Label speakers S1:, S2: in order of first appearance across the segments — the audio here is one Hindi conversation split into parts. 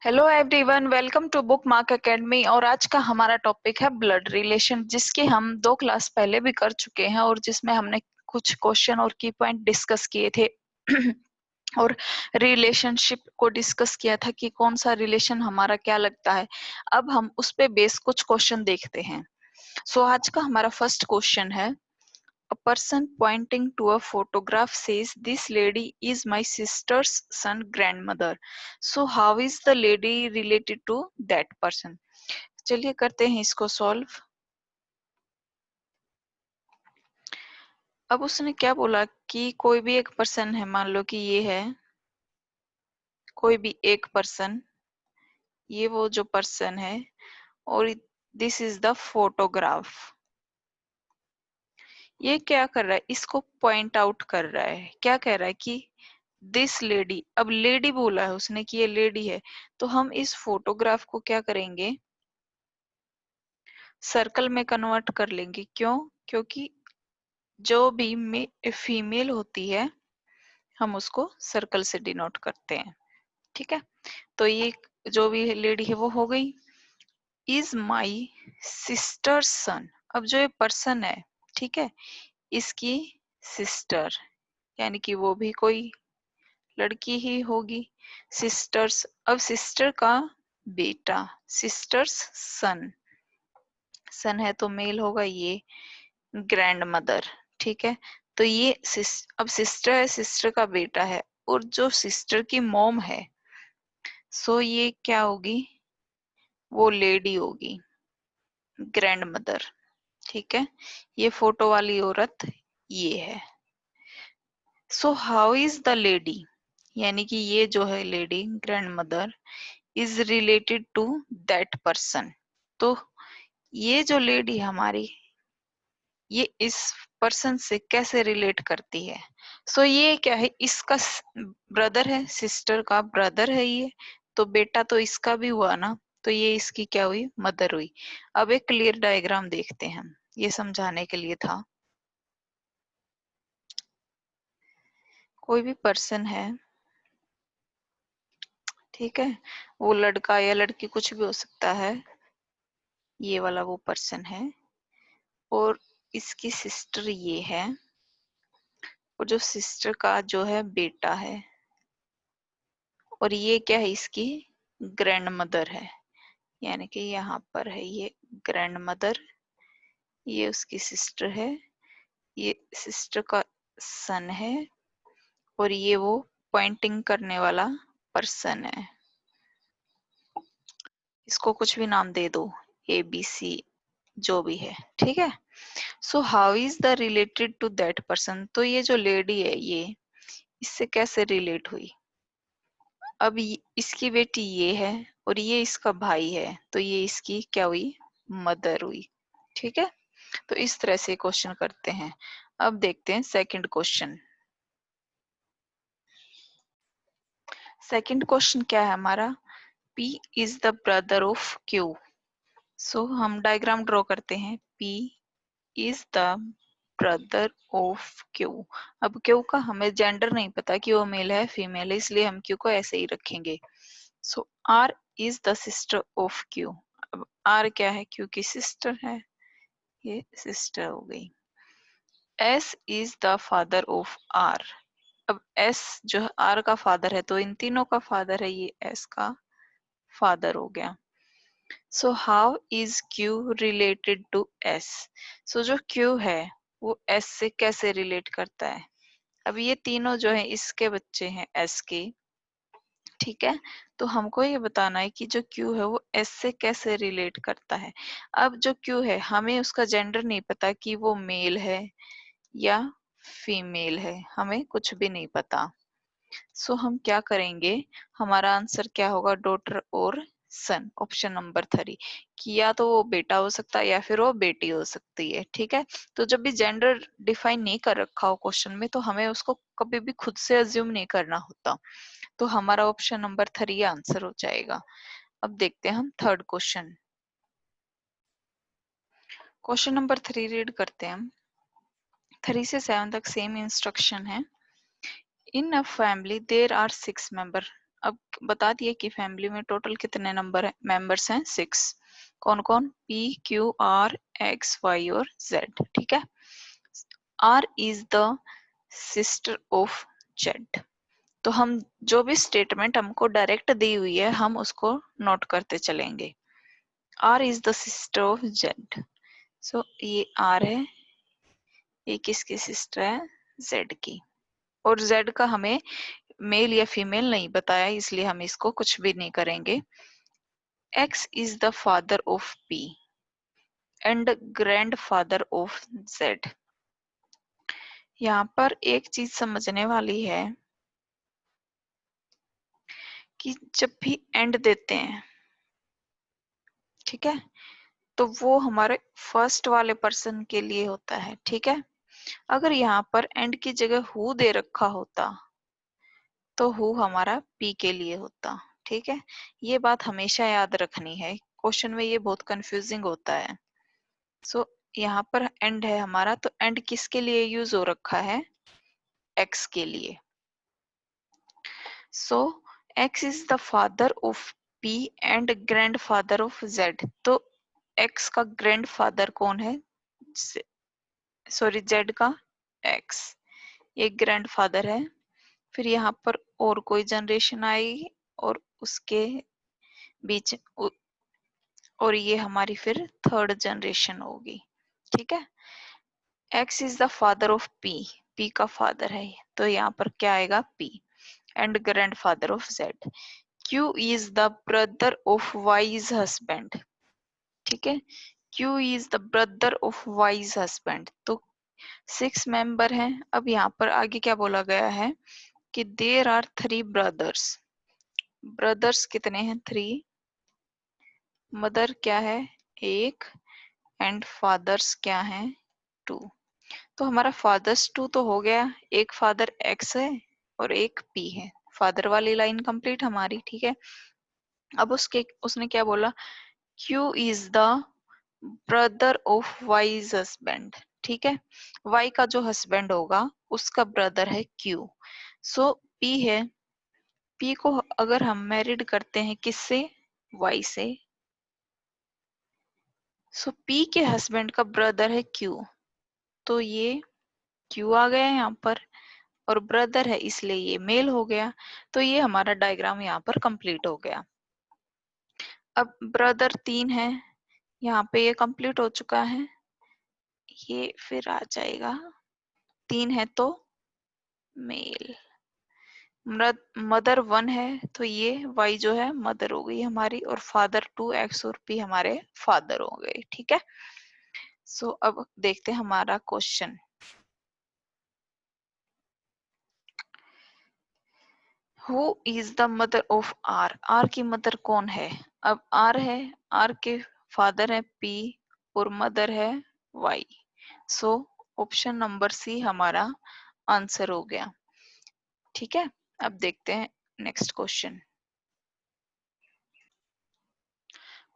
S1: Hello everyone, welcome to Book Mark Academy. और आज का हमारा टॉपिक है ब्लड रिलेशन, जिसके हम 2 क्लास पहले भी कर चुके हैं और जिसमें हमने कुछ क्वेश्चन और की पॉइंट डिस्कस किए थे और रिलेशनशिप को डिस्कस किया था कि कौन सा रिलेशन हमारा क्या लगता है। अब हम उस पे बेस कुछ क्वेश्चन देखते हैं। सो आज का हमारा फर्स्ट क्वेश्चन है, a person pointing to a photograph says, "This lady is my sister's son grandmother." So how is the lady related to that person? चलिए करते हैं इसको सॉल्व। अब उसने क्या बोला कि कोई भी एक पर्सन है, मान लो कि ये है कोई भी एक पर्सन, ये वो जो पर्सन है और दिस इज द फोटोग्राफ। ये क्या कर रहा है, इसको पॉइंट आउट कर रहा है। क्या कह रहा है कि दिस लेडी, अब लेडी बोला है उसने कि ये लेडी है, तो हम इस फोटोग्राफ को क्या करेंगे, सर्कल में कन्वर्ट कर लेंगे। क्यों? क्योंकि जो भी फीमेल होती है हम उसको सर्कल से डिनोट करते हैं। ठीक है, तो ये जो भी लेडी है वो हो गई। इज माई सिस्टर सन, अब जो ये पर्सन है, ठीक है, इसकी सिस्टर, यानी कि वो भी कोई लड़की ही होगी। सिस्टर्स, अब सिस्टर का बेटा, सिस्टर्स सन, सन है तो मेल होगा, ये ग्रैंड मदर। ठीक है, तो ये अब सिस्टर है, सिस्टर का बेटा है, और जो सिस्टर की मॉम है, सो ये क्या होगी, वो लेडी होगी, ग्रैंड मदर। ठीक है, ये फोटो वाली औरत ये है। So how is the lady, यानी कि ये जो है lady grandmother is related to that person. तो ये जो लेडी हमारी, ये इस पर्सन से कैसे रिलेट करती है। सो ये क्या है, इसका ब्रदर है, सिस्टर का ब्रदर है ये, तो बेटा तो इसका भी हुआ ना, तो ये इसकी क्या हुई, मदर हुई। अब एक क्लियर डायग्राम देखते हैं हम, ये समझाने के लिए था। कोई भी पर्सन है, ठीक है, वो लड़का या लड़की कुछ भी हो सकता है, ये वाला वो पर्सन है, और इसकी सिस्टर ये है, और जो सिस्टर का जो है बेटा है, और ये क्या है, इसकी ग्रैंड मदर है, यानी कि यहाँ पर है ये ग्रैंड मदर, ये उसकी सिस्टर है, ये सिस्टर का सन है, और ये वो पॉइंटिंग करने वाला पर्सन है। इसको कुछ भी नाम दे दो, ए बी सी जो भी है। ठीक है, so how is the related to that person, तो ये जो लेडी है ये इससे कैसे रिलेट हुई। अब इसकी बेटी ये है और ये इसका भाई है, तो ये इसकी क्या हुई, मदर हुई। ठीक है, तो इस तरह से क्वेश्चन करते हैं। अब देखते हैं सेकंड क्वेश्चन। सेकंड क्वेश्चन क्या है हमारा, P is the brother of Q। सो हम डायग्राम ड्रॉ करते हैं, P is the brother of Q। अब Q का हमें जेंडर नहीं पता कि वो मेल है फीमेल है, इसलिए हम Q को ऐसे ही रखेंगे। सो R is the sister of Q। अब R क्या है, Q की सिस्टर है, ये सिस्टर हो गई। S is the father of R। अब S जो है R का फादर है, तो इन तीनों का फादर है, ये S का फादर हो गया। So how is Q related to S। So जो Q है वो S से कैसे रिलेट करता है। अब ये तीनों जो है इसके बच्चे हैं S के। ठीक है, तो हमको ये बताना है कि जो Q है वो S से कैसे रिलेट करता है। अब जो Q है, हमें उसका जेंडर नहीं पता कि वो मेल है या फीमेल है, हमें कुछ भी नहीं पता। सो हम क्या करेंगे, हमारा आंसर क्या होगा, डॉटर और सन, ऑप्शन नंबर 3, कि या तो वो बेटा हो सकता है या फिर वो बेटी हो सकती है। ठीक है, तो जब भी जेंडर डिफाइन नहीं कर रखा हो क्वेश्चन में, तो हमें उसको कभी भी खुद से अज्यूम नहीं करना होता। तो हमारा ऑप्शन नंबर 3 आंसर हो जाएगा। अब देखते हैं हम third question. Question number 3 read करते हैं हम। 3 से 7 तक सेम इंस्ट्रक्शन है। In a family there are 6 member. अब बता दिए कि फैमिली में टोटल कितने नंबर है, मेंबर्स हैं 6। कौन कौन? P, Q, R, X, Y और Z। ठीक है। R is the sister of Z। तो हम जो भी स्टेटमेंट हमको डायरेक्ट दी हुई है हम उसको नोट करते चलेंगे। R is the sister of Z। सो ये R है, ये किसकी सिस्टर है? Z की। और Z का हमें मेल या फीमेल नहीं बताया, इसलिए हम इसको कुछ भी नहीं करेंगे। X is the father of P and grandfather of Z। यहाँ पर एक चीज समझने वाली है कि जब भी एंड देते हैं, ठीक है, तो वो हमारे फर्स्ट वाले पर्सन के लिए होता है। ठीक है। अगर यहाँ पर एंड की जगह हु दे रखा होता तो हु हमारा पी के लिए होता। ठीक है। ये बात हमेशा याद रखनी है, क्वेश्चन में ये बहुत कंफ्यूजिंग होता है। सो यहाँ पर एंड है हमारा, तो एंड किसके लिए यूज हो रखा है? एक्स के लिए। So X is the father of P and grand father of Z. तो एक्स का ग्रैंड फादर कौन है? सॉरी, जेड का एक्स, ये ग्रैंड फादर है। फिर यहाँ पर और कोई जनरेशन आएगी और उसके बीच और ये हमारी फिर थर्ड जनरेशन होगी। ठीक है। X is the father of P, P का फादर है, तो यहाँ पर क्या आएगा? P and grand father of Z. Q is the brother of wise husband. ठीक है। Q is the brother of wise husband. तो 6 मेंबर हैं। अब यहाँ पर आगे क्या बोला गया है कि देर आर 3 ब्रदर्स। ब्रदर्स कितने हैं? 3। मदर क्या है? 1। एंड फादर्स क्या है? 2। तो हमारा फादर्स 2 तो हो गया, एक फादर एक्स है और एक पी है। फादर वाली लाइन कंप्लीट हमारी। ठीक है। अब उसने क्या बोला? Q is the brother of wise husband. ठीक है। वाई का जो हस्बैंड होगा उसका ब्रदर है क्यू। सो पी है, पी को अगर हम मैरिड करते हैं किससे? वाई से। सो पी के हस्बैंड का ब्रदर है क्यू, तो ये क्यू आ गया यहाँ पर और ब्रदर है इसलिए ये मेल हो गया। तो ये हमारा डायग्राम यहाँ पर कंप्लीट हो गया। अब ब्रदर 3 है, यहाँ पे ये कंप्लीट हो चुका है। ये फिर आ जाएगा, 3 है तो मेल। मदर 1 है तो ये वाई जो है मदर हो गई हमारी, और फादर 2 एक्स और पी हमारे फादर हो गए। ठीक है। सो अब देखते हैं हमारा question. Who is the mother of R. R की मदर कौन है? अब आर है, आर के फादर है पी और मदर है Y. So option number C हमारा आंसर हो गया। ठीक है। अब देखते हैं नेक्स्ट क्वेश्चन।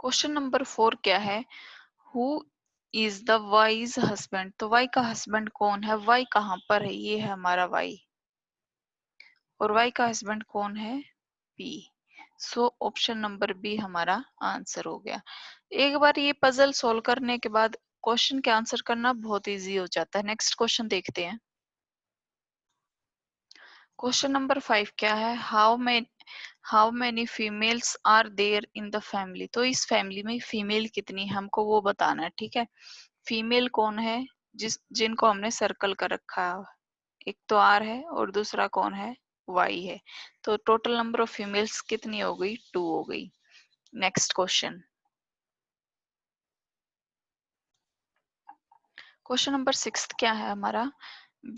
S1: क्वेश्चन नंबर 4 क्या है? Who is the wise husband. तो वाई का हस्बैंड कौन है? वाई कहाँ पर है? ये है हमारा वाई, और वाई का हस्बैंड कौन है? P. So option number B हमारा आंसर हो गया। एक बार ये पजल सॉल्व करने के बाद क्वेश्चन के आंसर करना बहुत इजी हो जाता है। नेक्स्ट क्वेश्चन देखते हैं। क्वेश्चन नंबर 5 क्या है? How many females are there in the family. तो इस फैमिली में फीमेल कितनी है हमको वो बताना है। ठीक है। फीमेल कौन है जिनको हमने सर्कल कर रखा है? एक तो आर है और दूसरा कौन है? वाई है। तो टोटल नंबर ऑफ फीमेल्स कितनी हो गई? 2 हो गई। Next question. क्वेश्चन नंबर 6 क्या है हमारा?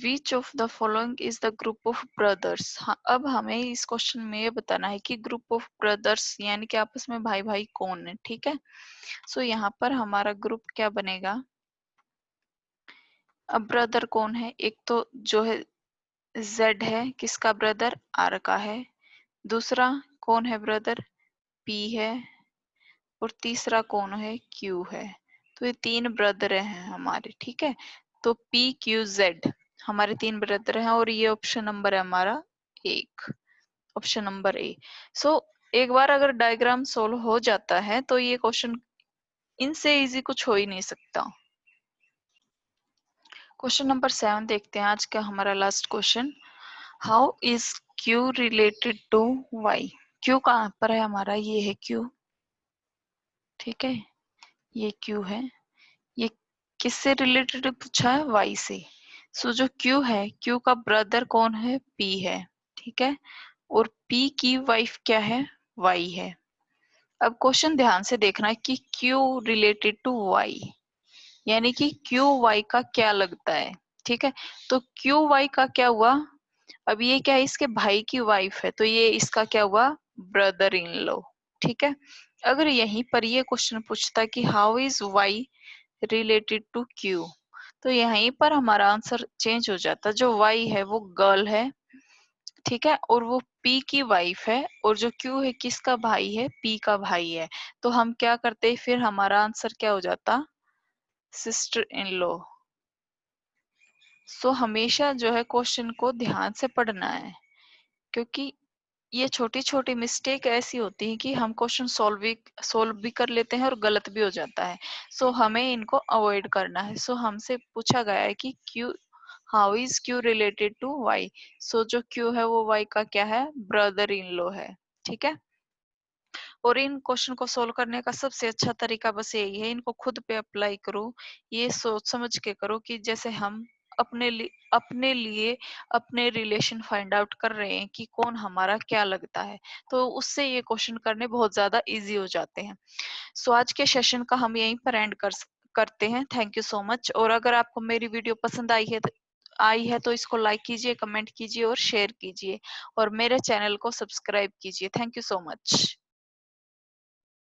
S1: Which of the following is the group of brothers. अब हमें इस क्वेश्चन में ये बताना है कि ग्रुप ऑफ ब्रदर्स यानी कि आपस में भाई भाई कौन है। ठीक है। सो यहाँ पर हमारा ग्रुप क्या बनेगा? अब ब्रदर कौन है? एक तो जो है जेड है, किसका ब्रदर? आर का है। दूसरा कौन है ब्रदर? पी है। और तीसरा कौन है? क्यू है। तो ये 3 ब्रदर हैं हमारे। ठीक है। तो पी क्यू जेड हमारे 3 ब्रदर हैं, और ये ऑप्शन नंबर है हमारा 1। Option number A. सो एक बार अगर डायग्राम सोल्व हो जाता है तो ये क्वेश्चन इनसे इजी कुछ हो ही नहीं सकता। क्वेश्चन नंबर 7 देखते हैं आज का हमारा last question. How is Q related to Y? Q कहाँ पर है हमारा? ये है क्यू, ठीक है, ये क्यू है। ये किससे रिलेटेड पूछा है? वाई से। सो जो क्यू है, क्यू का ब्रदर कौन है? पी है, ठीक है, और पी की वाइफ क्या है? वाई है। अब क्वेश्चन ध्यान से देखना है कि क्यू रिलेटेड टू वाई, यानी कि क्यू वाई का क्या लगता है, ठीक है। तो क्यू वाई का क्या हुआ? अब ये क्या है? इसके भाई की वाइफ है, तो ये इसका क्या हुआ? ब्रदर इन लॉ, ठीक है। अगर यहीं पर ये क्वेश्चन पूछता कि how is Y related to Q, तो यहीं पर हमारा आंसर चेंज हो जाता। जो वाई है वो गर्ल है, ठीक है, और वो पी की वाइफ है, और जो क्यू है किसका भाई है? पी का भाई है। तो हम क्या करते? फिर हमारा आंसर क्या हो जाता? Sister in law. सो हमेशा जो है क्वेश्चन को ध्यान से पढ़ना है, क्योंकि ये छोटी छोटी मिस्टेक ऐसी होती है कि हम क्वेश्चन सॉल्व भी कर लेते हैं और गलत भी हो जाता है। सो हमें इनको अवॉइड करना है। सो हमसे पूछा गया है कि Q, how is Q related to Y? So जो क्यू है वो वाई का क्या है? ब्रदर इन लॉ है, ठीक है। और इन क्वेश्चन को सोल्व करने का सबसे अच्छा तरीका बस यही है, इनको खुद पे अप्लाई करो। ये सोच समझ के करो कि जैसे हम अपने लिए अपने रिलेशन फाइंड आउट कर रहे हैं कि कौन हमारा क्या लगता है, तो उससे ये क्वेश्चन करने बहुत ज्यादा इजी हो जाते हैं। सो आज के सेशन का हम यहीं पर एंड करते हैं। Thank you so much. और अगर आपको मेरी वीडियो पसंद आई है तो इसको लाइक कीजिए, कमेंट कीजिए और शेयर कीजिए, और मेरे चैनल को सब्सक्राइब कीजिए। Thank you so much.